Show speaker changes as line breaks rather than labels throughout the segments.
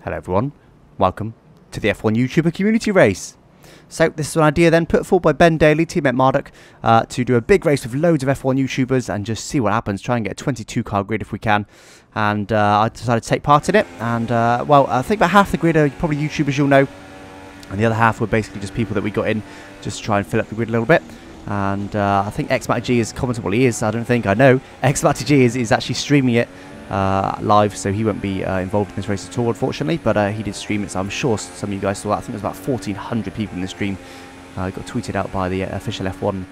Hello everyone, welcome to the F1 YouTuber community race. So this is an idea then put forward by Ben Daly, Tiametmarduk, to do a big race with loads of F1 YouTubers and just see what happens, try and get a 22 car grid if we can. And I decided to take part in it, and well, I think about half the grid are probably YouTubers you'll know, and the other half were basically just people that we got in just to try and fill up the grid a little bit. And I think XMATG is commented, well he is, I don't think, I know, XMATG is actually streaming it live, so he won't be involved in this race at all, unfortunately, but he did stream it, so I'm sure some of you guys saw that. I think there's about 1,400 people in the stream. It got tweeted out by the official F1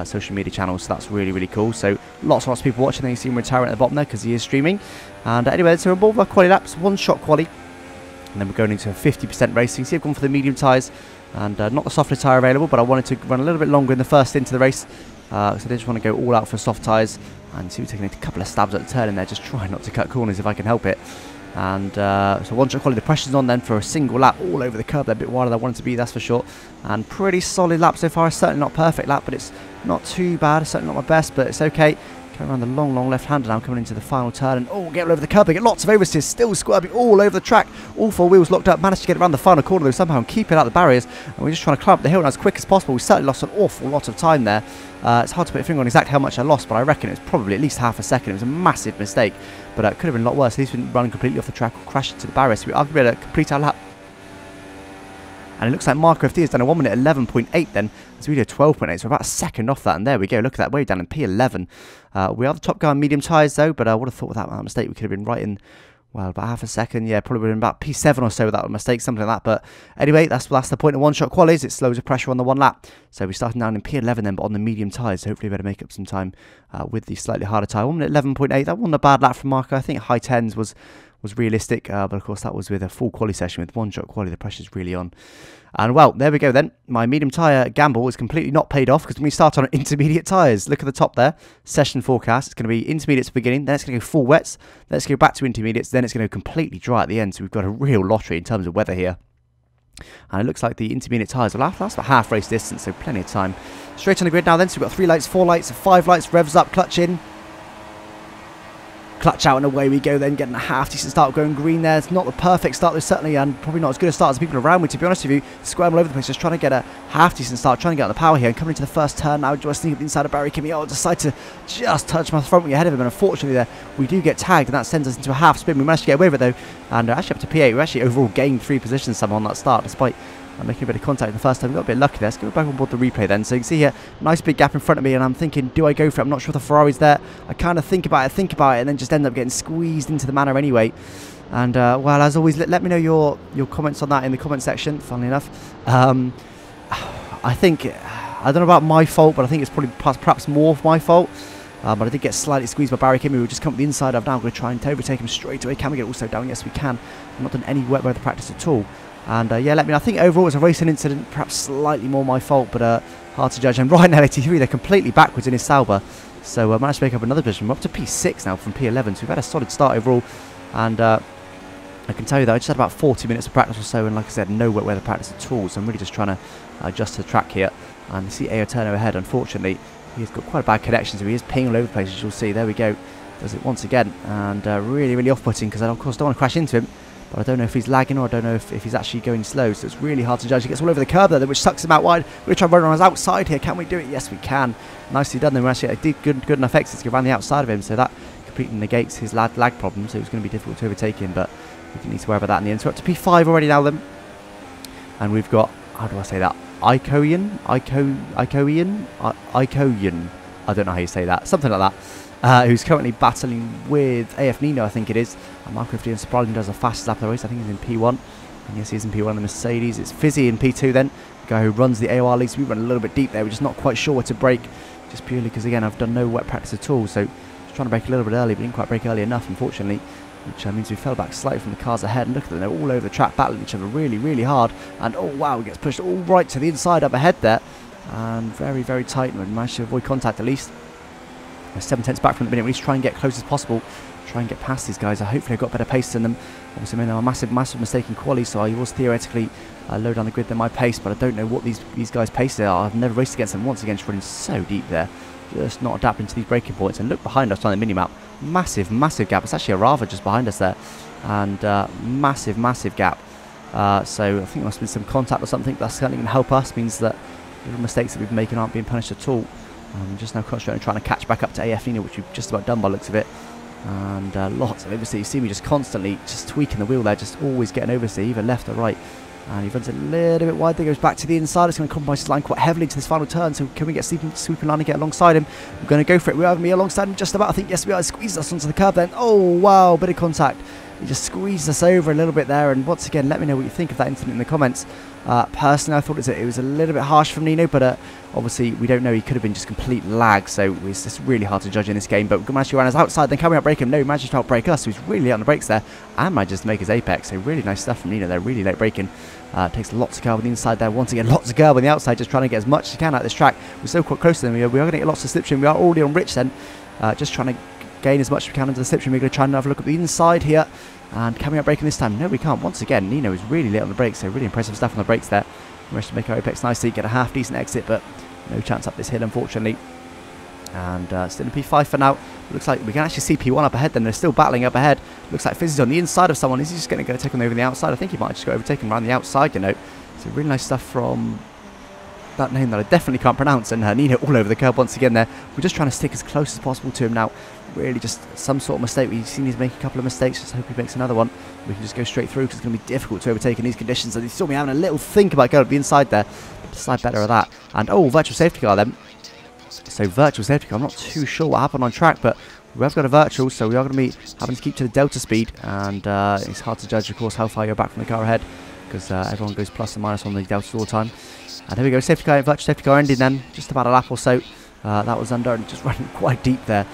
social media channel, so that's really, really cool. So lots of people watching. Then you see him retiring at the bottom there because he is streaming. And anyway, so we're involved with our quali laps, one shot quali, and then we're going into a 50% racing. See, I've gone for the medium tyres and not the softer tyre available, but I wanted to run a little bit longer in the first into the race, so I just want to go all out for soft tyres. And see, we're taking a couple of stabs at the turn in there, just trying not to cut corners if I can help it. And so one shot quality, the pressure's on then for a single lap all over the curb. They're a bit wider than I wanted to be, that's for sure. And pretty solid lap so far. It's certainly not perfect lap, but it's not too bad. It's certainly not my best, but it's okay. Coming around the long left-hander now, coming into the final turn. And oh, get all over the curb. They get lots of oversteers, still squirming all over the track. All four wheels locked up. Managed to get around the final corner though somehow and keep it out the barriers. And we're just trying to climb up the hill as quick as possible. We certainly lost an awful lot of time there. It's hard to put a finger on exactly how much I lost, but I reckon it was probably at least half a second. It was a massive mistake, but it could have been a lot worse. At least we didn't run completely off the track or crash into the barriers. So we arguably had to complete our lap. And it looks like Marco FD has done a 1 minute 11.8 then. So we did 12.8, so we're about a second off that. And there we go, look at that, way down in P11. We are the top guy on medium tyres though, but I would have thought with that mistake we could have been right in, well, about half a second. Yeah, probably would have been about P7 or so without a mistake, something like that. But anyway, that's the point of one-shot qualies. It slows the pressure on the one lap. So we're starting down in P11 then, but on the medium tyres. So hopefully we better make up some time with the slightly harder tyre. 1 minute 11.8, that wasn't a bad lap from Marco. I think high 10s was realistic, but of course that was with a full quali session. With one-shot quali, the pressure's really on. And well, there we go then. My medium tyre gamble is completely not paid off because we start on intermediate tyres. Look at the top there. Session forecast. It's going to be intermediates at the beginning, then it's going to go full wets, then it's going to go back to intermediates, then it's going to go completely dry at the end. So we've got a real lottery in terms of weather here. And it looks like the intermediate tyres will last about half race distance, so plenty of time. Straight on the grid now then. So we've got 3 lights, 4 lights, 5 lights, revs up, clutch in. Clutch out and away we go then, getting a half decent start going green there. It's not the perfect start though, certainly, and probably not as good a start as the people around me, to be honest with you. Squirm all over the place, just trying to get a half decent start, trying to get on the power here, and coming into the first turn now, just sneaking inside of Barry Kimmy. Oh, decide to just touch my front wing ahead of him, and unfortunately there, we do get tagged, and that sends us into a half spin. We managed to get away with it though, and actually up to P8, we actually overall gained 3 positions somehow on that start, despite making a bit of contact the first time. We got a bit lucky there. Let's go back on board the replay then. So you can see here, nice big gap in front of me, and I'm thinking, do I go for it? I'm not sure if the Ferrari's there. I kind of think about it, and then just end up getting squeezed into the manor anyway. And well, as always, let me know your comments on that in the comment section. Funnily enough, I think, I don't know about my fault, but I think it's probably perhaps more of my fault. But I did get slightly squeezed by Barry Kimmy. We just come up the inside. I'm now going to try and overtake him straight away. Can we get also down? Yes, we can. I've not done any wet weather practice at all. And yeah, let me know. I think overall it's a racing incident, perhaps slightly more my fault, but hard to judge. And right now, 83, they're completely backwards in his Sauber. So I managed to make up another position. We're up to P6 now from P11, so we've had a solid start overall. And I can tell you that I just had about 40 minutes of practice or so, and like I said, no wet weather practice at all. So I'm really just trying to adjust to the track here. And you see Ao Turner ahead, unfortunately. He's got quite a bad connection, so he is pinging all over the place, as you'll see. There we go. Does it once again. And really, really off-putting, because I, of course, don't want to crash into him. But I don't know if he's lagging or I don't know if he's actually going slow. So it's really hard to judge. He gets all over the curb there, which sucks him out wide. We're going to try and run on his outside here. Can we do it? Yes, we can. Nicely done. Then we actually did good enough exits to go around the outside of him. So that completely negates his lag problem. So it's going to be difficult to overtake him. But we didn't need to worry about that in the end. So we're up to P5 already now then. And we've got, how do I say that? Ikoian? I don't know how you say that. Something like that. Who's currently battling with AF Nino, I think it is. And Marco FD surprisingly does the fastest lap of the race. I think he's in P1. And yes, he's in P1 in the Mercedes. It's Fizzy in P2 then. The guy who runs the AOR league. So we run a little bit deep there. We're just not quite sure where to brake. Just purely because, again, I've done no wet practice at all. So just trying to brake a little bit early, but didn't quite brake early enough, unfortunately. Which means we fell back slightly from the cars ahead. And look at them, they're all over the track, battling each other really, really hard. And oh wow, he gets pushed all right to the inside up ahead there. And very, very tight. And we managed to avoid contact at least. 7/10 back from the minute. We need to try and get close as possible. Try and get past these guys. Hopefully I've got better pace than them. Obviously I made a massive mistake in quali, so I was theoretically low down the grid than my pace, but I don't know what these guys' paces are. I've never raced against them once again, just running so deep there. Just not adapting to these braking points. And look behind us on the mini-map. Massive gap. It's actually a Rava just behind us there. and massive gap. So I think there must have been some contact or something. That's certainly going to help us. Means that little mistakes that we've been making aren't being punished at all. Just now concentrating on trying to catch back up to AF Nino, which we've just about done by the looks of it. And lots of oversteer. You see me just constantly just tweaking the wheel there, just always getting oversteer, either left or right. And he runs a little bit wide, then goes back to the inside. It's going to compromise his line quite heavily into this final turn. So can we get sweeping line and get alongside him? We're going to go for it. We are going to be alongside him just about. I think, yes, we are. Squeeze us onto the curb then. Oh, wow, bit of contact. He just squeezed us over a little bit there. And once again, let me know what you think of that incident in the comments. Personally, I thought it was a little bit harsh from Nino, but obviously we don't know. He could have been just complete lag, so it's just really hard to judge in this game. But we managed to run us outside, then can we outbrake him? No, he managed to outbrake us, so he's really late on the brakes there, and manages to make his apex. So really nice stuff from Nino there, really late braking. Takes lots of curb on the inside there. Once again, lots of curb on the outside, just trying to get as much as he can out of this track. We're still quite close to them. We are going to get lots of slipstream. We are already on Rich then, just trying to gain as much as we can into the slipstream. We're going to try and have a look at the inside here. And can we outbrake him this time? No, we can't. Once again, Nino is really late on the brakes, so really impressive stuff on the brakes there. We managed to make our apex nicely, get a half decent exit, but no chance up this hill, unfortunately. And still in P5 for now. Looks like we can actually see P1 up ahead then. They're still battling up ahead. Looks like Fizz is on the inside of someone. Is he just going to go take him over the outside? I think he might just go overtake him around the outside, you know. So really nice stuff from that name that I definitely can't pronounce. And Nino all over the curb once again there. We're just trying to stick as close as possible to him now. Really just some sort of mistake. We've seen he's making a couple of mistakes. Just hope he makes another one. We can just go straight through because it's going to be difficult to overtake in these conditions. And he saw me having a little think about going up the inside there. Decide better of that. And oh, virtual safety car then. So virtual safety car. I'm not too sure what happened on track, but we have got a virtual, so we are going to be having to keep to the delta speed. And it's hard to judge, of course, how far you're back from the car ahead because everyone goes plus and minus on the deltas all the time. And there we go, safety car, virtual safety car ending then. Just about a lap or so. That was under and just running quite deep there.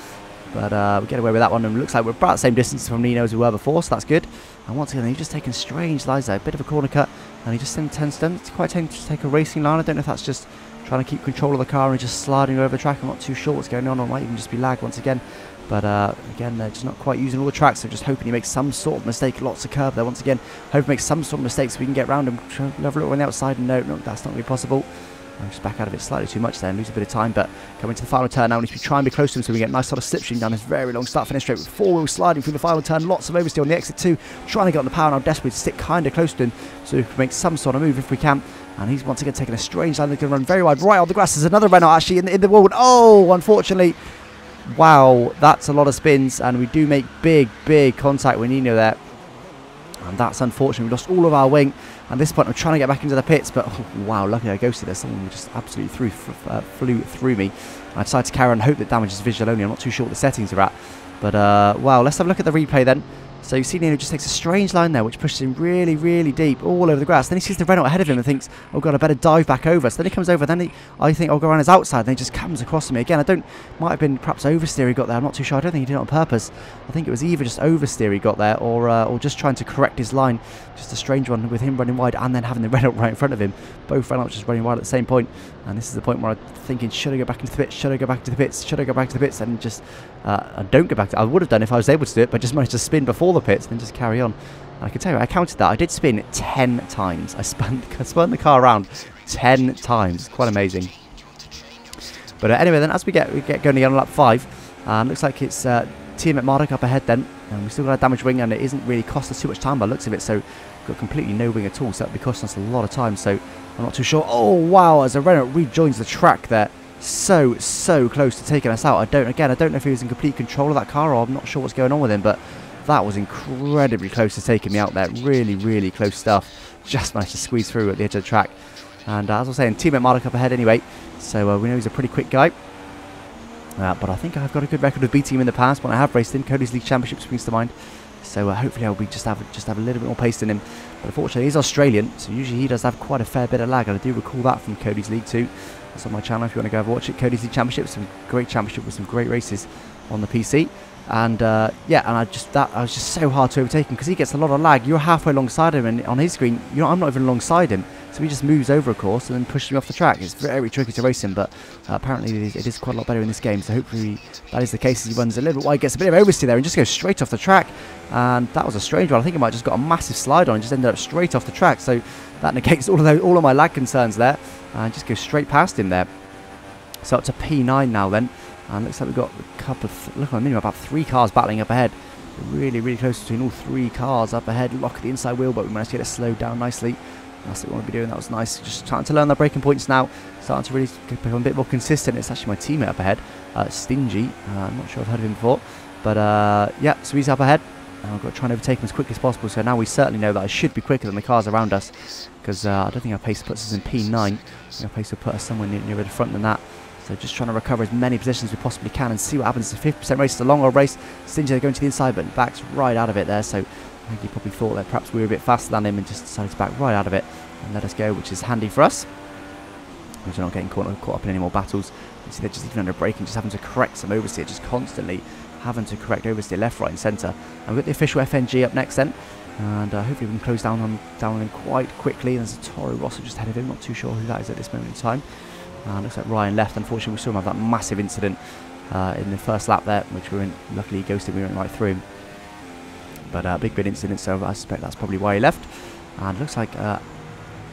But we get away with that one, and it looks like we're about the same distance from Nino as we were before, so that's good. And once again, he's just taking strange lines there, a bit of a corner cut, and he just tends to take a racing line. I don't know if that's just trying to keep control of the car and just sliding over the track. I'm not too sure what's going on, or it might even just be lag once again. But again, they're just not quite using all the tracks, so just hoping he makes some sort of mistake. Lots of curb there once again. Hope he makes some sort of mistake so we can get around him. Level it on the outside, and no, that's not going to be possible. I'm just back out of it slightly too much there and lose a bit of time, but coming to the final turn now, we need to try and be close to him so we get a nice sort of slipstream down this very long start finish straight with four-wheel sliding through the final turn. Lots of oversteer on the exit too, trying to get on the power now, desperately to stick kind of close to him so we can make some sort of move if we can. And he's once again taking a strange line. They're going to run very wide right on the grass. There's another runner actually in the wall. Oh, unfortunately, wow, that's a lot of spins, and we do make big contact with Nino there. And that's unfortunate. We lost all of our wing. At this point, I'm trying to get back into the pits, but oh, wow, luckily I ghosted there. Someone just absolutely flew through me. I decided to carry on and hope that damage is visual only. I'm not too sure what the settings are at. But, wow, let's have a look at the replay then. So you see Nino just takes a strange line there, which pushes him really deep all over the grass. Then he sees the Renault ahead of him and thinks, oh god, I better dive back over. So then he comes over, then I think I'll go around his outside, then he just comes across to me again. Might have been perhaps oversteer he got there, I'm not too sure. I don't think he did it on purpose. I think it was either just oversteer he got there or just trying to correct his line. Just a strange one with him running wide and then having the Renault right in front of him. Both Renaults just running wide at the same point. And this is the point where I'm thinking, should I go back into the pits? Should I go back to the pits? Should I go back to the pits? And just, I don't go back to, I would have done if I was able to do it, but just managed to spin before the pits and then just carry on. And I can tell you, I counted that. I did spin 10 times. I spun the car around 10 times. Quite amazing. But anyway, then as we get going on lap 5, looks like it's Tiametmarduk up ahead then. And we still got a damaged wing, and it isn't really cost us too much time by the looks of it. So we've got completely no wing at all. So that'll be costing us a lot of time. So I'm not too sure. Oh wow! As a Renault rejoins the track there, so close to taking us out. I don't know if he was in complete control of that car, or I'm not sure what's going on with him, but that was incredibly close to taking me out there. Really close stuff. Just managed to squeeze through at the edge of the track. And as I was saying, Tiametmarduk up ahead anyway. So we know he's a pretty quick guy. But I think I've got a good record of beating him in the past when I have raced him. Cody's League Championship springs to mind. So hopefully I'll be just have a little bit more pace than him. But unfortunately he's Australian, so usually he does have quite a fair bit of lag. And I do recall that from Cody's League too. It's on my channel if you want to go have a watch it. Cody's League Championship, some great championship with some great races on the PC. And yeah, and I was just so hard to overtake him because he gets a lot of lag. You're halfway alongside him, and on his screen, I'm not even alongside him. So he just moves over, of course, and then pushes me off the track. It's very tricky to race him, but apparently it is quite a lot better in this game. So hopefully that is the case as he runs a little bit wide, gets a bit of oversteer there, and just goes straight off the track. And that was a strange one. I think he might have just got a massive slide on and just ended up straight off the track. So that negates all of my lag concerns there, and just goes straight past him there. So up to P9 now then. And looks like we've got a couple of, look at the minimum, about 3 cars battling up ahead. Really, really close between all three cars up ahead. Lock at the inside wheel, but we managed to get it slowed down nicely. That's what we want to be doing. That was nice. Just trying to learn the braking points now. Starting to really become a bit more consistent. It's actually my teammate up ahead, Stingy. I'm not sure I've heard of him before, but yeah. So he's up ahead. I've got to try and overtake him as quickly as possible. So now we certainly know that I should be quicker than the cars around us, because I don't think our pace puts us in P9. I think our pace will put us somewhere nearer the front than that. So just trying to recover as many positions as we possibly can and see what happens. It's a 50% race. It's a long old race. Stingy, they're going to the inside, but backs right out of it there. So I think he probably thought that perhaps we were a bit faster than him and just decided to back right out of it and let us go, which is handy for us. Because we're not getting caught up in any more battles. You see they're just even under braking, just having to correct some oversteer, just constantly having to correct oversteer left, right and centre. And we've got the official FNG up next then. And hopefully we can close down on him quite quickly. There's a Toro Rosso just ahead of him. Not too sure who that is at this moment in time. Looks like Ryan left. Unfortunately, we saw him have that massive incident in the first lap there, which we were in. Luckily, he ghosted. We went right through him. But big incident, so I suspect that's probably why he left. And looks like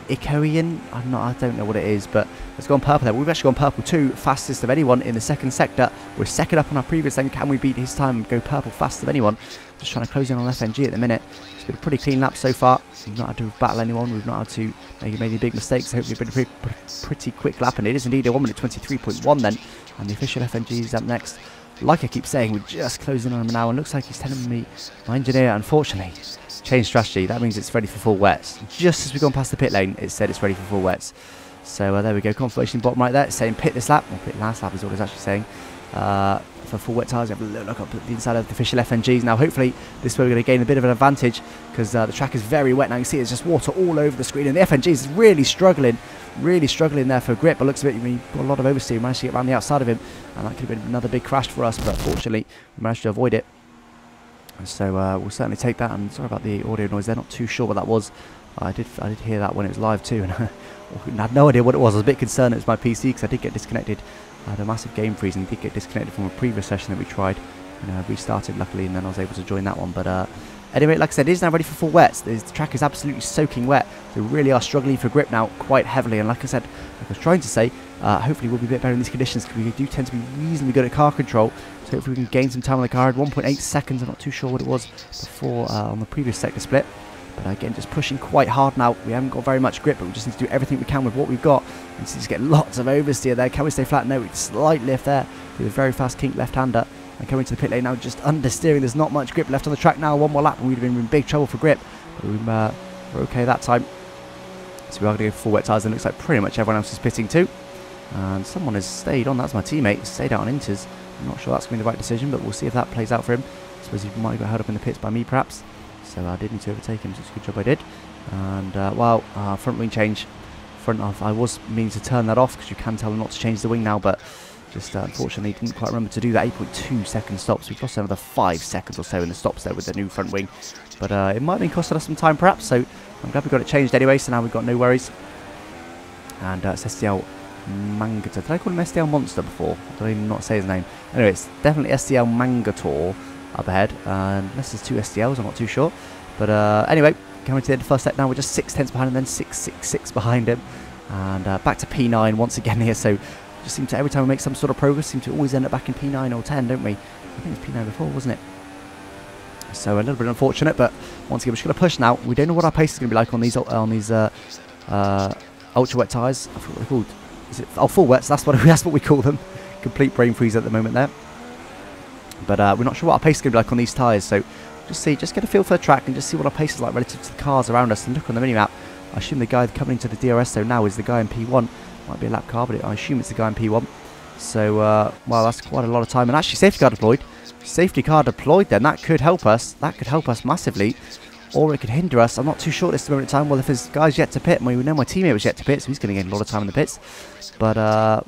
Ikoian. I don't know what it is, but let's go on purple there. We've actually gone purple too, fastest of anyone in the second sector. We're second up on our previous lane. Can we beat his time and go purple fastest of anyone? Just trying to close in on FNG at the minute. It's been a pretty clean lap so far. We've not had to battle anyone. We've not had to make any big mistakes. Hopefully, it's been a pretty quick lap, and it is indeed a 1 minute 23.1 then. And the official FNG is up next. Like I keep saying, we're just closing on him now, and looks like he's telling me, my engineer, unfortunately, changed strategy. That means it's ready for full wets. Just as we've gone past the pit lane, it said it's ready for full wets. So there we go, confirmation bottom right there. It's saying pit this lap, or pit last lap is what it's actually saying. For full wet tyres, we have a little look up at the inside of the official FNGs. Now hopefully this way we're going to gain a bit of an advantage, because the track is very wet now. You can see there's just water all over the screen, and the FNGs is really struggling there for grip. But looks a bit, we got a lot of oversteer. We managed to get around the outside of him, and that could have been another big crash for us, but fortunately we managed to avoid it. So we'll certainly take that. And sorry about the audio noise there, not too sure what that was. I did hear that when it was live too, and I had no idea what it was. I was a bit concerned it was my PC, because I did get disconnected. I had a massive game freeze and did get disconnected from a previous session that we tried, and restarted luckily, and then I was able to join that one. But anyway, like I said, it is now ready for full wets. The track is absolutely soaking wet, so we really are struggling for grip now quite heavily. And like I said, like I was trying to say, hopefully we'll be a bit better in these conditions, because we do tend to be reasonably good at car control. So hopefully we can gain some time on the car. I had 1.8 seconds, I'm not too sure what it was before on the previous sector split. But again, just pushing quite hard now. We haven't got very much grip, but we just need to do everything we can with what we've got. And just get lots of oversteer there. Can we stay flat? No, slight lift there with a very fast kink left-hander. And coming to the pit lane now, just understeering. There's not much grip left on the track now. One more lap and we'd have been in big trouble for grip. But we're okay that time. So we are going to go for full wet tyres, and it looks like pretty much everyone else is pitting too. And someone has stayed on. That's my teammate. Stayed out on inters. I'm not sure that's going to be the right decision, but we'll see if that plays out for him. I suppose he might have got held up in the pits by me, perhaps. So I did need to overtake him, so it's a good job I did. And front wing change. Front off. I was meaning to turn that off, because you can tell them not to change the wing now, but just unfortunately didn't quite remember to do that. 8.2 second stops. We've lost another 5 seconds or so in the stops there with the new front wing. But it might have been costing us some time perhaps, so I'm glad we got it changed anyway, so now we've got no worries. And it's STL Mangator. Did I call him STL Monster before? Did I even not say his name? Anyway, it's definitely STL Mangator up ahead, unless there's 2 STLs, I'm not too sure. But anyway, coming to the end of the first set now, we're just 6/10 behind him, then 6.66 behind him. And back to P9 once again here, so just seem to, every time we make some sort of progress, seem to always end up back in P9 or 10, don't we? I think it was P9 before, wasn't it? So a little bit unfortunate, but once again, we're just going to push now. We don't know what our pace is going to be like on these ultra wet tyres. I forgot what they're called. Is it? Oh, full wets, that's what we call them. Complete brain freeze at the moment there. But we're not sure what our pace is going to be like on these tyres, so just get a feel for the track and just see what our pace is like relative to the cars around us, and look on the mini-map. I assume the guy coming into the DRS zone now is the guy in P1. Might be a lap car, but I assume it's the guy in P1. So, well, that's quite a lot of time. And actually, safety car deployed. Safety car deployed then. That could help us. That could help us massively. Or it could hinder us. I'm not too sure at this moment in time. Well, if there's guys yet to pit, we know my teammate was yet to pit, so he's going to gain a lot of time in the pits. But,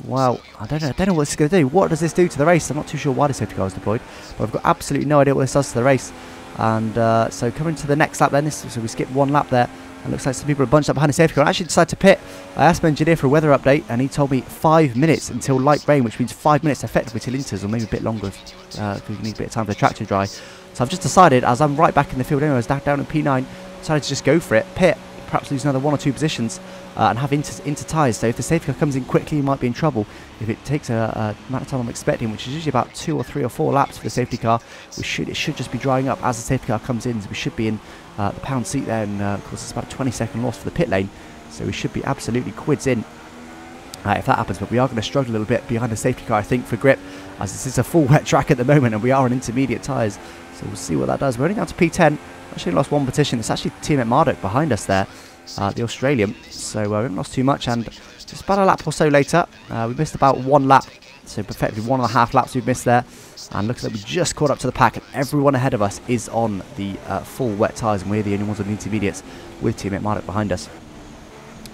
well, I don't know what this is going to do. What does this do to the race? I'm not too sure why the safety car was deployed. But I've got absolutely no idea what this does to the race. And so coming to the next lap then, so we skipped one lap there. It looks like some people are bunched up behind the safety car. I actually decided to pit. I asked my engineer for a weather update, and he told me 5 minutes until light rain, which means 5 minutes effectively till inters, or maybe a bit longer if we need a bit of time for the track to dry. So I've just decided, as I'm right back in the field anyway, I was down at P9, decided to just go for it, pit, perhaps lose another 1 or 2 positions, and have inter tyres. So if the safety car comes in quickly, you might be in trouble. If it takes a amount of time I'm expecting, which is usually about 2 or 3 or 4 laps for the safety car, it should just be drying up as the safety car comes in. So we should be in the pound seat there, and of course it's about a 20-second loss for the pit lane. So we should be absolutely quids in if that happens, but we are going to struggle a little bit behind the safety car, I think, for grip, as this is a full wet track at the moment and we are on intermediate tyres. So we'll see what that does. We're only down to P10. Actually lost one position. It's actually Tiametmarduk behind us there, the Australian. So we haven't lost too much, and just about a lap or so later, we missed about 1 lap. So effectively 1.5 laps we've missed there. And looks like we just caught up to the pack, and everyone ahead of us is on the full wet tyres, and we're the only ones on the intermediates with Tiametmarduk behind us.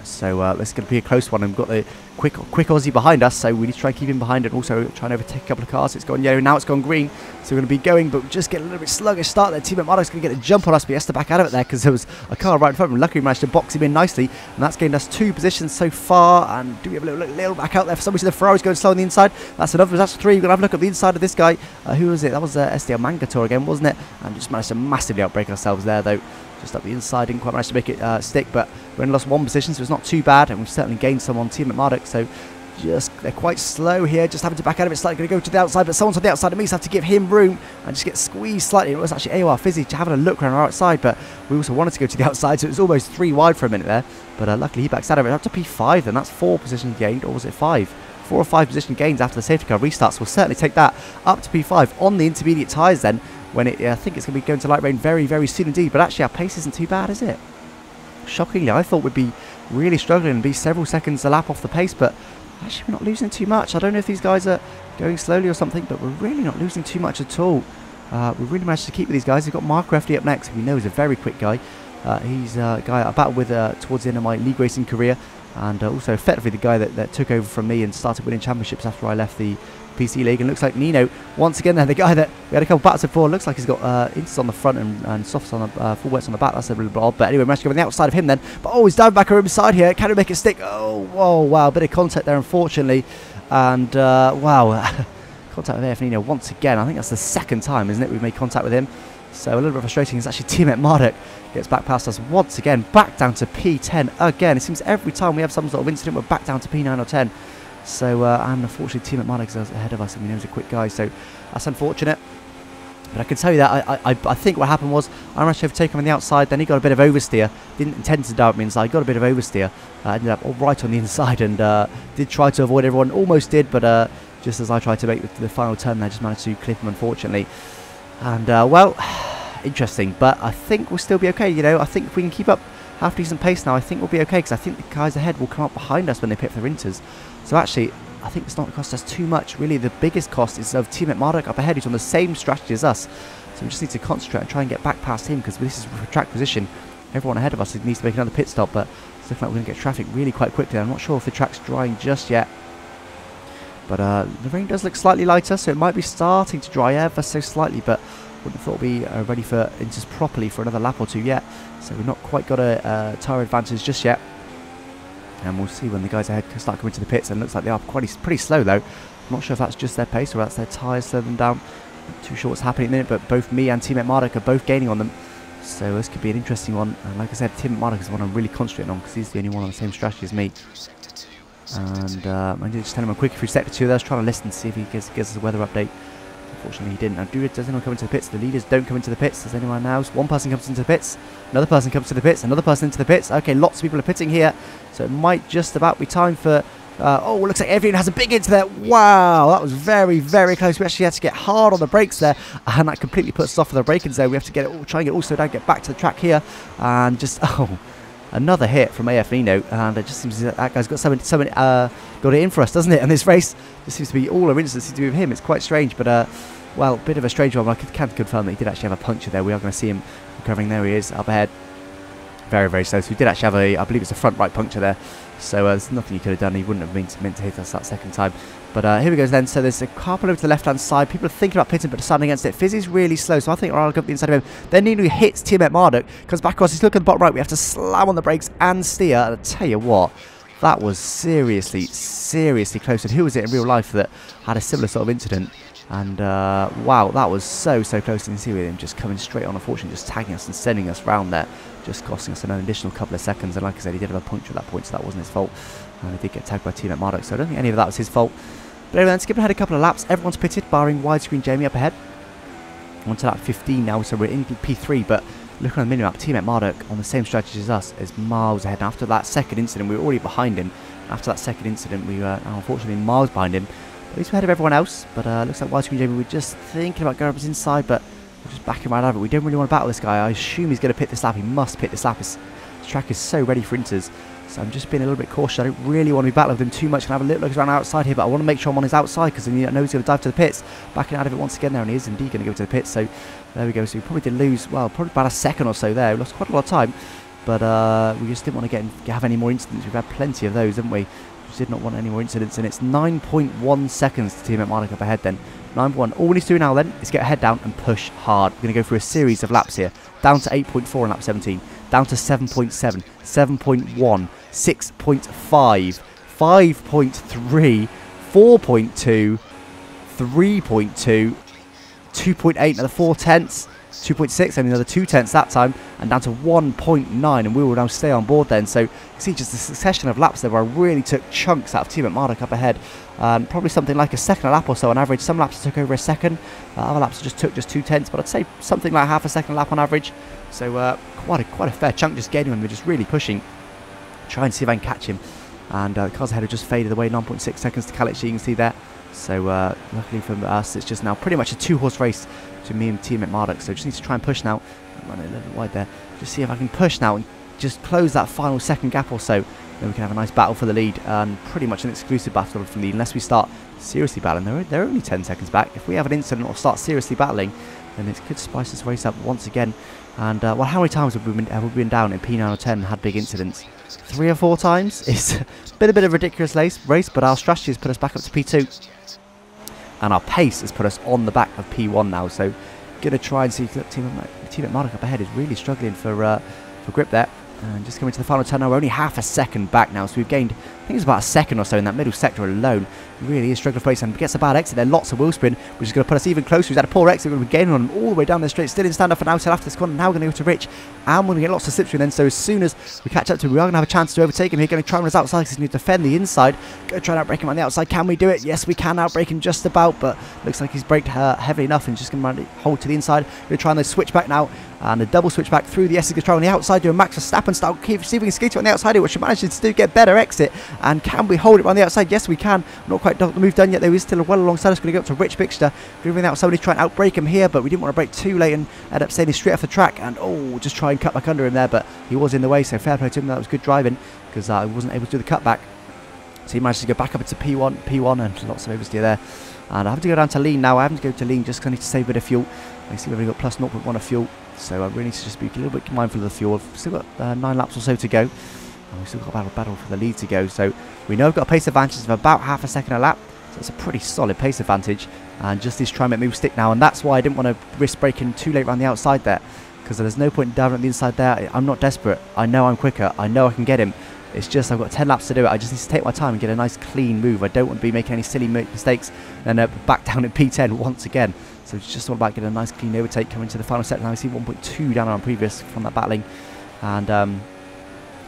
So this is going to be a close one, and we've got the quick Aussie behind us, so we need to try and keep him behind and also try and overtake a couple of cars. It's gone yellow, now it's gone green, so we're going to be going, but we just get a little bit sluggish start there. Tiametmarduk's going to get a jump on us, but he has to back out of it there because there was a car right in front of him. Luckily we managed to box him in nicely, and that's gained us 2 positions so far. And do we have a little back out there for some reason? The Ferrari's going slow on the inside. That's another, that's 3. We're going to have a look at the inside of this guy. Who was it? That was SDL Mangator again, wasn't it? And just managed to massively outbrake ourselves there though. Just up the inside, didn't quite manage to make it stick, but we only lost 1 position, so it's not too bad, and we've certainly gained some on Tiametmarduk. So they're quite slow here, just having to back out of it slightly. Going to go to the outside, but someone's on the outside of me, so I have to give him room and just get squeezed slightly. It was actually AOR Fizzy having a look around our outside, but we also wanted to go to the outside, so it was almost 3 wide for a minute there. But luckily he backs out of it. Up to P5 then, that's 4 positions gained, or was it 5? 4 or 5 position gains after the safety car restarts. We'll certainly take that up to P5 on the intermediate tyres then, when I think it's going to be going to light rain very, very soon indeed. But actually our pace isn't too bad, is it? Shockingly, I thought we'd be really struggling and be several seconds a lap off the pace, but actually we're not losing too much. I don't know if these guys are going slowly or something, but we're really not losing too much at all. We really managed to keep with these guys. We've got Mark Refley up next, who we know is a very quick guy. He's a guy I battled with towards the end of my league racing career, and also effectively the guy that took over from me and started winning championships after I left the PC League. And looks like Nino, once again, the guy that we had a couple battles before, looks like he's got inters on the front and softs on the full wets on the back. That's a little bit odd, but anyway, managed to go on the outside of him then. But he's diving back over inside here. Can he make it stick? Oh, whoa, wow, a bit of contact there, unfortunately. And wow, contact with AF Nino once again. I think that's the 2nd time, isn't it, we've made contact with him. So a little bit frustrating. It's actually Tiametmarduk gets back past us once again, back down to P10 again. It seems every time we have some sort of incident, we're back down to P9 or 10. So, and unfortunately Tiametmarduk is ahead of us, and we know he's a quick guy, so that's unfortunate. But I can tell you that I think what happened was I managed to overtake him on the outside, then he got a bit of oversteer. Didn't intend to dive me inside, got a bit of oversteer. Ended up all right on the inside, and did try to avoid everyone, almost did, but just as I tried to make the final turn, I just managed to clip him, unfortunately. And, well, interesting, but I think we'll still be okay, you know. I think if we can keep up half decent pace now, I think we'll be okay, because I think the guys ahead will come up behind us when they pit for their inters. So actually, I think it's not going to cost us too much. Really, the biggest cost is of Tiametmarduk up ahead, who's on the same strategy as us. So we just need to concentrate and try and get back past him, because this is a track position. Everyone ahead of us needs to make another pit stop, but it's looking like we're going to get traffic really quite quickly. I'm not sure if the track's drying just yet. But the rain does look slightly lighter, so it might be starting to dry ever so slightly, but wouldn't have thought we'd be ready for inters properly for another lap or 2 yet. So we've not quite got a tyre advantage just yet. And we'll see when the guys ahead start coming to the pits, and it looks like they are pretty slow though. I'm not sure if that's just their pace or that's their tyres slowing them down. Not too sure what's happening at the minute, but both me and Tiametmarduk are both gaining on them. So this could be an interesting one. And like I said, Tiametmarduk is the one I'm really concentrating on, because he's the only one on the same strategy as me. And I'm just telling him quickly through sector 2 there. I was trying to listen to see if he gives us a weather update. Unfortunately, he didn't. Now, does anyone come into the pits? The leaders don't come into the pits. Does anyone now? One person comes into the pits. Another person comes to the pits. Another person into the pits. Okay, lots of people are pitting here. So it might just about be time for... oh, it looks like everyone has a big hit there. Wow, that was very, very close. We actually had to get hard on the brakes there. And that completely puts us off of the braking zone. We have to get it, try and get all slowed down, get back to the track here. And just... oh... another hit from AF Nino, and it just seems that guy's got somebody got it in for us, doesn't it? And this race just seems to be all our incidents seem to be with him. It's quite strange, but well, bit of a strange one. I can confirm that he did actually have a puncture there. We are going to see him recovering. There he is, up ahead. Very, very slow. So he did actually have a, I believe it's a front right puncture there. So there's nothing he could have done. He wouldn't have meant to hit us that 2nd time. But here we go then. So there's a car pull over to the left-hand side. People are thinking about pitting, but deciding against it. Fizzy's really slow, so I think I'll go up the inside of him. Then Nino hits Tiametmarduk, comes back across. He's looking at the bottom right. We have to slam on the brakes and steer. And I tell you what, that was seriously, seriously close. And who was it in real life that had a similar sort of incident? And wow, that was so close. You can see with him just coming straight on, unfortunately just tagging us and sending us round there, just costing us an additional couple of seconds. And like I said, he did have a puncture at that point, so that wasn't his fault. And he did get tagged by Tiametmarduk, so I don't think any of that was his fault. But anyway, then skipping ahead a couple of laps, everyone's pitted, barring widescreen Jamie up ahead. On to lap 15 now, so we're in P3, but looking on the minimap, Tiametmarduk on the same strategy as us is miles ahead. And after that second incident, we were already behind him. After that second incident, we were unfortunately miles behind him. At least we're ahead of everyone else, but looks like widescreen Jamie, we're just thinking about going up his inside, but we're just backing right out of it. We don't really want to battle this guy. I assume he's going to pit this lap. He must pit this lap. His track is so ready for inters. So I'm just being a little bit cautious. I don't really want to be battling with him too much. Can have a little look around outside here, but I want to make sure I'm on his outside because I know he's going to dive to the pits. Backing out of it once again there, and he is indeed going to go to the pits. So there we go. So we probably did lose, well, probably about a second or so there. We lost quite a lot of time, but we just didn't want to have any more incidents. We've had plenty of those, haven't we? We did not want any more incidents, and it's 9.1 seconds to Tiametmarduk up ahead then. 9.1. All we need to do now then is get a head down and push hard. We're going to go through a series of laps here. Down to 8.4 in lap 17. Down to 7.7, 7.1, 6.5, 5.3, 4.2, 3.2, 2.8, another 4 tenths, 2.6, and another 2 tenths that time, and down to 1.9, and we will now stay on board then. So you see just a succession of laps there where I really took chunks out of Tiametmarduk up ahead. Probably something like a second a lap or so on average. Some laps took over a second, other laps just took 2 tenths, but I'd say something like half a second a lap on average. So quite a fair chunk just getting him. We're just really pushing, trying to see if I can catch him. And cars ahead have just faded away, 9.6 seconds to Khalid, you can see there. So luckily for us, it's just now pretty much a 2-horse race to me and Tiametmarduk. So just need to try and push now. I'm running a little bit wide there. Just see if I can push now and just close that final second gap or so. Then we can have a nice battle for the lead, and pretty much an exclusive battle for the lead, unless we start seriously battling. They're only 10 seconds back. If we have an incident or start seriously battling, then it could spice this race up once again. And well, how many times have we been down in P9 or 10 and had big incidents? 3 or 4 times? It's been a bit of a ridiculous race, but our strategy has put us back up to P2. And our pace has put us on the back of P1 now. So going to try and see. Tiametmarduk up ahead is really struggling for grip there. And just coming to the final turn now, we're only half a second back now, so we've gained, I think it's about a second or so in that middle sector alone. Really is struggling for place, and gets a bad exit there, lots of wheel spin, which is going to put us even closer. He's had a poor exit, we're going to be gaining on him all the way down the straight, still in stand-up for now, till after this corner. Now we're going to go to Rich, and we're going to get lots of slipstream then, so as soon as we catch up to him, we are going to have a chance to overtake him. He's going to try and run us outside, because he's going to defend the inside. Going to try and outbrake him on the outside. Can we do it? Yes, we can outbrake him just about, but looks like he's braked heavily enough, and just going to hold to the inside. Going to try and switch back now, and a double switch back through the S. He's going to try on the outside, do a Max Verstappen style, see if we can skate it on the outside here, which we managed to do, get better exit. And can we hold it on the outside? Yes, we can. Not quite the move done yet, though. He's still well alongside us. Going to go up to Rich Bixter. Going to bring out somebody to try and outbrake him here, but we didn't want to brake too late and end up staying straight off the track. And oh, just try and cut back under him there, but he was in the way, so fair play to him. That was good driving, because I wasn't able to do the cutback. So he managed to go back up into P1, and lots of oversteer there. And I have to go down to lean now. I haven't to go to lean just because I need to save a bit of fuel. I see we've only got plus 0.1 of fuel, so I really need to just be a little bit mindful of the fuel. We've still got 9 laps or so to go, and we've still got a battle for the lead to go. So we know we've got a pace advantage of about half a second a lap, so it's a pretty solid pace advantage. And just this Tiamet move stick now, and that's why I didn't want to risk braking too late around the outside there, because there's no point in diving at the inside there. I'm not desperate. I know I'm quicker. I know I can get him. It's just I've got 10 laps to do it. I just need to take my time and get a nice clean move. I don't want to be making any silly mistakes and back down in P10 once again. So it's just all about getting a nice clean overtake coming to the final set. Now we see 1.2 down on previous from that battling. And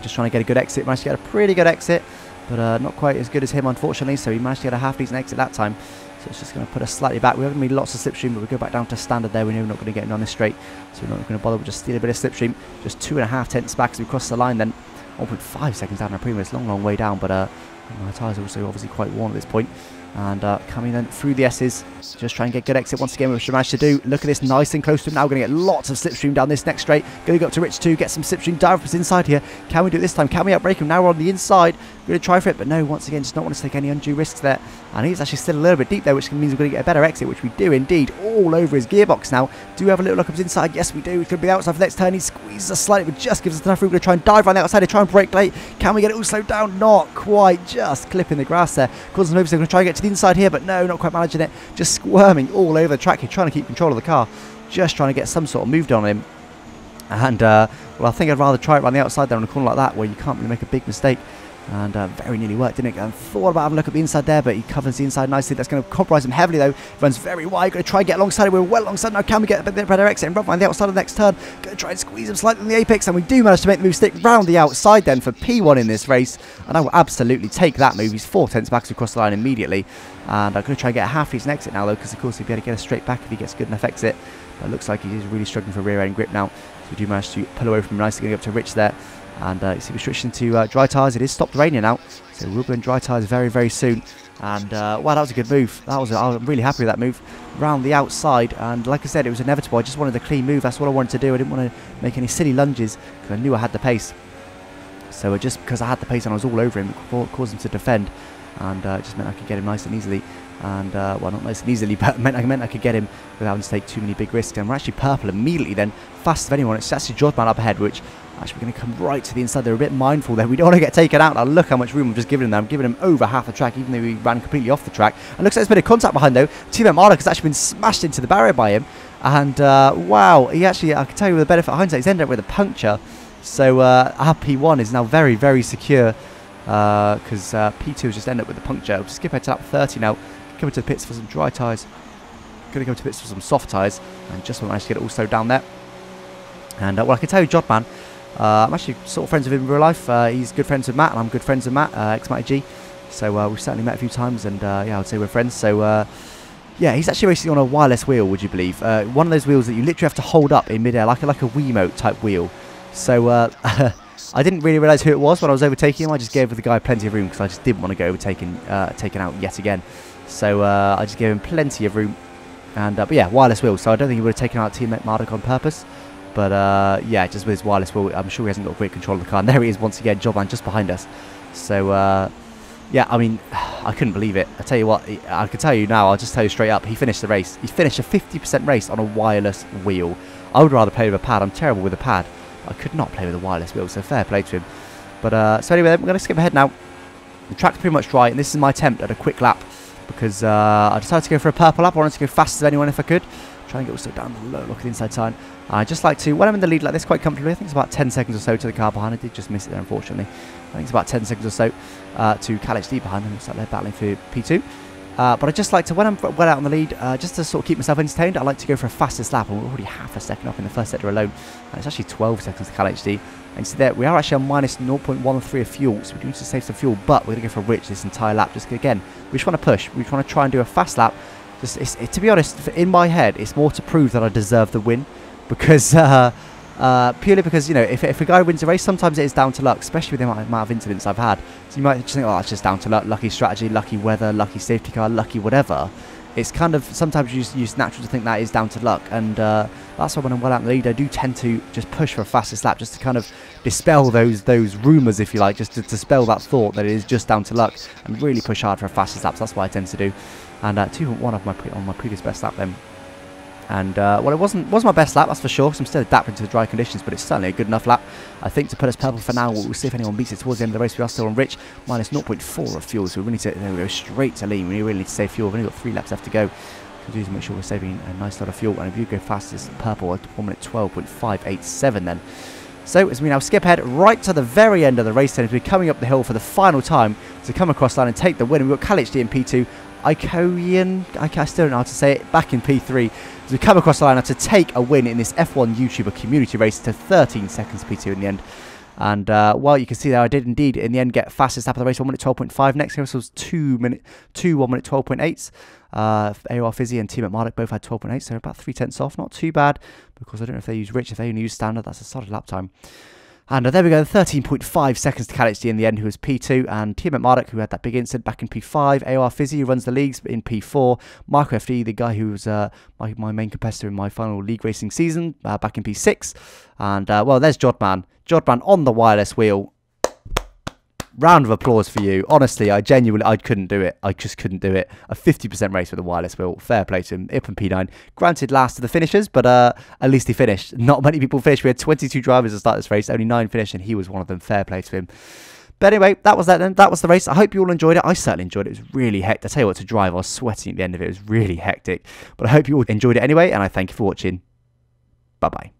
just trying to get a good exit. Managed to get a pretty good exit, but not quite as good as him, unfortunately. So he managed to get a half decent exit that time. So it's just going to put us slightly back. We're going to need lots of slipstream, but we go back down to standard there. We know we're not going to get in on this straight, so we're not going to bother. We'll just steal a bit of slipstream. Just 2.5 tenths back as we cross the line then. 1.5 seconds down our previous, long way down, but my tyres are also obviously quite worn at this point. And coming then through the S's, just try and get good exit once again, which we managed to do. Look at this, nice and close to him now. Going to get lots of slipstream down this next straight. Going to go up to Rich 2, get some slipstream. Dive us inside here. Can we do it this time? Can we outbrake him? Now we're on the inside. Going to try for it, but no, once again, just not want to take any undue risks there. And he's actually still a little bit deep there, which means we're going to get a better exit, which we do indeed. All over his gearbox now. Do we have a little look up his inside? Yes, we do. It's going to be the outside for the next turn. He squeezes us slightly, but just gives us enough room. We're going to try and dive around the outside and try and brake late. Can we get it all slowed down? Not quite. Just clipping the grass there. Causing an oversteer. Going to try and get to the inside here, but no, not quite managing it. Just squirming all over the track here, trying to keep control of the car. Just trying to get some sort of move done on him. And, well, I think I'd rather try it around the outside there on a corner like that, where you can't really make a big mistake. And very nearly worked, didn't it? And thought about having a look at the inside there, but he covers the inside nicely. That's going to compromise him heavily, though. Runs very wide. Going to try and get alongside it. We're well alongside now. Can we get a better exit and run around the outside of the next turn? Going to try and squeeze him slightly in the apex. And we do manage to make the move stick round the outside then for P1 in this race. And I will absolutely take that move. He's 4 tenths back across the line immediately. And I'm going to try and get a half-decent exit now, though, because, of course, he'll be able to get a straight back if he gets a good enough exit. But it looks like he's really struggling for rear-end grip now. So we do manage to pull away from him nicely, going up to Rich there. And you see we're switching to dry tyres. It is stopped raining now, so we'll be in dry tyres very, very soon. And wow, that was a good move. I'm really happy with that move. Round the outside, and like I said, it was inevitable. I just wanted a clean move. That's what I wanted to do. I didn't want to make any silly lunges because I knew I had the pace. So just because I had the pace and I was all over him, it caused him to defend. And it just meant I could get him nice and easily. And well, not nice and easily, but meant I could get him without having to take too many big risks. And we're actually purple immediately then, fastest of anyone. It's actually Jodman up ahead, which actually we're going to come right to the inside. They're a bit mindful there. We don't want to get taken out. Now look how much room I'm just giving him there. I'm giving him over half the track, even though he ran completely off the track. And looks like there's been a contact behind though. Tiametmarduk has actually been smashed into the barrier by him. And wow, he actually, I can tell you with the benefit of hindsight, he's ended up with a puncture. So our P1 is now very, very secure because P2 has just ended up with a puncture. We'll skip ahead to lap 30 now. Coming to the pits for some dry tyres. Going to go to the pits for some soft tyres. And just managed to get it all slowed down there. And well, I can tell you, Jodman, I'm actually sort of friends with him in real life. He's good friends with Matt, and I'm good friends with Matt, ex-Matty G. So we've certainly met a few times, and yeah, I would say we're friends. So yeah, he's actually racing on a wireless wheel, would you believe? One of those wheels that you literally have to hold up in midair, like a Wiimote type wheel. So I didn't really realise who it was when I was overtaking him. I just gave the guy plenty of room because I just didn't want to get taken out yet again. So I just gave him plenty of room. And but yeah, wireless wheel. So I don't think he would have taken out Tiametmarduk on purpose. But yeah, just with his wireless wheel, I'm sure he hasn't got great control of the car. And there he is once again, Jodman just behind us. So yeah, I mean, I couldn't believe it. I tell you what, I can tell you now, I'll just tell you straight up, he finished the race. He finished a 50% race on a wireless wheel. I would rather play with a pad. I'm terrible with a pad. I could not play with a wireless wheel, so fair play to him. But so anyway, we're going to skip ahead now. The track's pretty much dry, and this is my attempt at a quick lap. Because I decided to go for a purple lap. I wanted to go fast as anyone if I could. Try and get also down the low, look at the inside sign. I just like to, when I'm in the lead like this quite comfortably, I think it's about 10 seconds or so to the car behind. I did just miss it there, unfortunately. I think it's about 10 seconds or so to Cal HD behind them. Looks like they're battling for P2. But I just like to, when I'm well out on the lead, just to sort of keep myself entertained, I like to go for a fastest lap. And we're already half a second off in the first sector alone. And it's actually 12 seconds to Cal HD. And so there, we are actually on minus 0.13 of fuel, so we do need to save some fuel, but we're going to go for Rich this entire lap. Just again, we just want to push. We just want to try and do a fast lap. Just, to be honest, in my head, it's more to prove that I deserve the win. Because, purely because, you know, if a guy wins a race, sometimes it is down to luck, especially with the amount of incidents I've had. So you might just think, oh, it's just down to luck, lucky strategy, lucky weather, lucky safety car, lucky whatever. It's kind of, sometimes you just natural to think that is down to luck. And that's why when I'm well out in the lead, I do tend to just push for a fastest lap, just to kind of dispel those rumours, if you like, just to dispel that thought that it is just down to luck, and really push hard for a fastest lap. So that's what I tend to do. And 2.1 of on my previous best lap then. And well, it wasn't my best lap, that's for sure, because I'm still adapting to the dry conditions, but it's certainly a good enough lap, I think, to put us purple for now. We'll see if anyone beats it towards the end of the race. We are still on Rich, minus 0.4 of fuel, so we really need to go straight to lean. We really need to save fuel. We've only got 3 laps left to go. So we need to make sure we're saving a nice lot of fuel. And if you go fast as purple, at 1 minute 12.587 then. So as we now skip ahead right to the very end of the race, then as we're coming up the hill for the final time to come across line and take the win. We've got Cal HD in P2. Iconian, I still don't know how to say it, back in P3 as we come across the line to take a win in this F1 YouTuber community race to 13 seconds P2 in the end. And well, you can see there I did indeed in the end get fastest lap of the race, 1 minute 12.5. Next race was 1 minute 12.8. AOR Fizzy and Tiametmarduk both had 12.8, so about 3 tenths off. Not too bad, because I don't know if they use Rich. If they only use standard, that's a solid lap time. And there we go, 13.5 seconds to Cal HD in the end, who was P2, and Tiametmarduk, who had that big incident, back in P5. AOR Fizzy, who runs the leagues, in P4. Marco FD, the guy who was my main competitor in my final league racing season, back in P6. And, well, there's Jodman. Jodman on the wireless wheel. Round of applause for you. Honestly, I couldn't do it. I just couldn't do it. A 50% race with a wireless wheel. Fair play to him. Up in P9. Granted, last of the finishers, but at least he finished. Not many people finished. We had 22 drivers to start this race. Only 9 finished, and he was one of them. Fair play to him. But anyway, that was that then. That was the race. I hope you all enjoyed it. I certainly enjoyed it. It was really hectic. I tell you what, to drive, I was sweating at the end of it. It was really hectic. But I hope you all enjoyed it anyway, and I thank you for watching. Bye-bye.